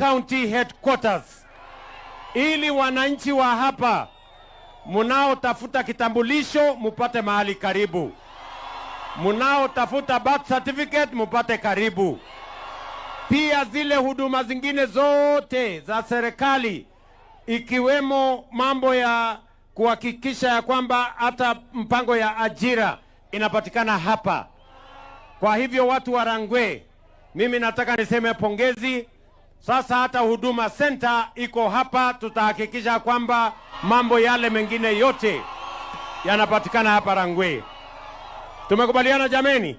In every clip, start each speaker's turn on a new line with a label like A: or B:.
A: County Headquarters, ili wananchi wa hapa munaotafuta kitambulisho mupate mahali karibu, munaotafuta birth certificate mupate karibu. Pia zile huduma zingine zote za serikali ikiwemo mambo ya kuhakikisha ya kwamba hata mpango ya ajira inapatikana hapa. Kwa hivyo watu wa Rangwe, mimi nataka niseme pongezi. Sasa hata Huduma Center iko hapa, tutahakikisha kwamba mambo yale mengine yote yanapatikana hapa Rangwe. Tumekubaliana jameni?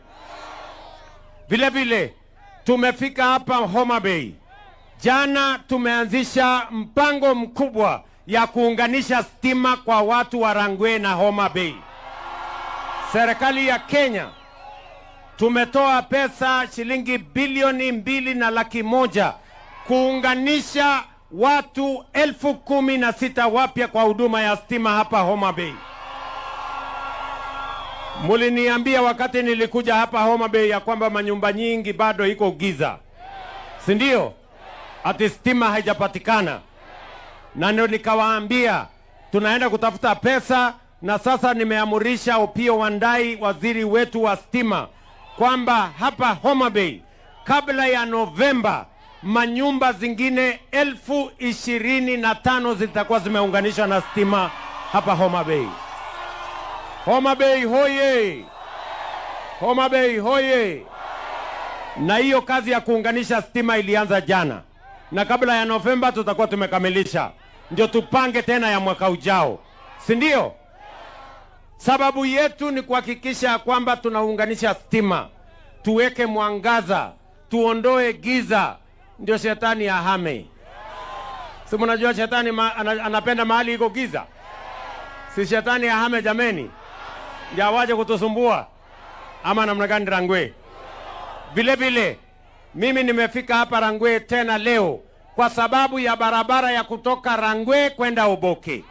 A: Vile vile tumefika hapa Homa Bay. Jana tumeanzisha mpango mkubwa ya kuunganisha stima kwa watu wa Rangwe na Homa Bay. Serikali ya Kenya tumetoa pesa shilingi bilioni 2.1 kuunganisha watu 16,000 wapya kwa huduma ya stima hapa Homa Bay. Muliniambia wakati nilikuja hapa Homa Bay ya kwamba manyumba nyingi bado iko giza, si ndio? Ati stima haijapatikana. Na ndio nikawaambia tunaenda kutafuta pesa, na sasa nimeamurisha Opiyo Wandayi, waziri wetu wa stima, kwamba hapa Homa Bay kabla ya Novemba manyumba zingine 25,000 zitakuwa zimeunganishwa na stima hapa Homa Bay. Homa Bay hoye! Homa Bay hoye! Na hiyo kazi ya kuunganisha stima ilianza jana, na kabla ya Novemba tutakuwa tumekamilisha, ndio tupange tena ya mwaka ujao, si ndio? Sababu yetu ni kuhakikisha kwamba tunaunganisha stima, tuweke mwangaza, tuondoe giza, ndio shetani ahame. Si mnajua shetani anapenda mahali iko giza? Si shetani ahame jameni? Ndio waje kutusumbua ama namna gani Rangwe? Vile vile mimi nimefika hapa Rangwe tena leo kwa sababu ya barabara ya kutoka Rangwe kwenda Oboke,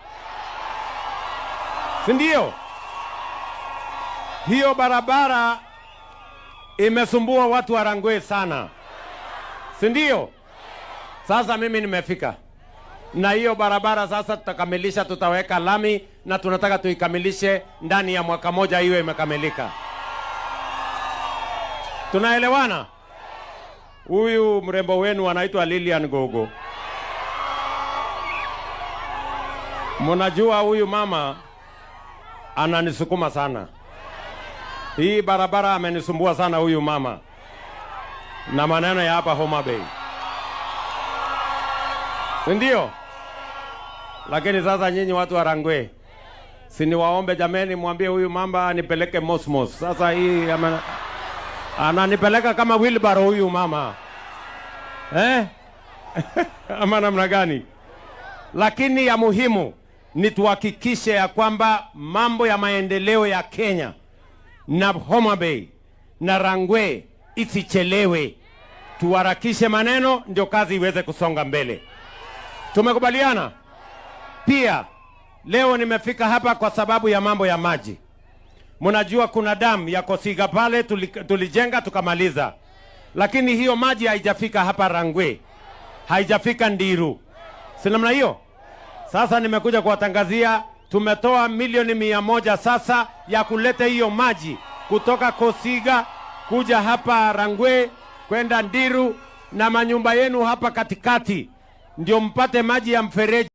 A: si ndio? Hiyo barabara imesumbua watu wa Rangwe sana, si ndio? Sasa mimi nimefika na hiyo barabara sasa tutakamilisha, tutaweka lami, na tunataka tuikamilishe ndani ya mwaka moja hiyo imekamilika. Tunaelewana? Huyu mrembo wenu anaitwa Lilian Gogo. Mnajua huyu mama ananisukuma sana. Hii barabara amenisumbua sana huyu mama na maneno ya hapa Homa Bay, ndio? Lakini sasa nyinyi watu wa Rangwe, siniwaombe jameni, mwambie huyu mama anipeleke Mosmos. Sasa hii ananipeleka kama wheelbarrow huyu mama ama namna gani? Lakini ya muhimu ni tuhakikishe ya kwamba mambo ya maendeleo ya Kenya na Homa Bay na Rangwe isichelewe. Tuharakishe maneno ndio kazi iweze kusonga mbele. Tumekubaliana? Pia leo nimefika hapa kwa sababu ya mambo ya maji. Mnajua kuna damu ya Kosiga pale tulijenga tukamaliza, lakini hiyo maji haijafika hapa Rangwe, haijafika Ndiru, si namna hiyo? Sasa nimekuja kuwatangazia tumetoa milioni 100 sasa ya kuleta hiyo maji kutoka Kosiga kuja hapa Rangwe kwenda Ndiru, na manyumba yenu hapa katikati ndio mpate maji ya mfereji.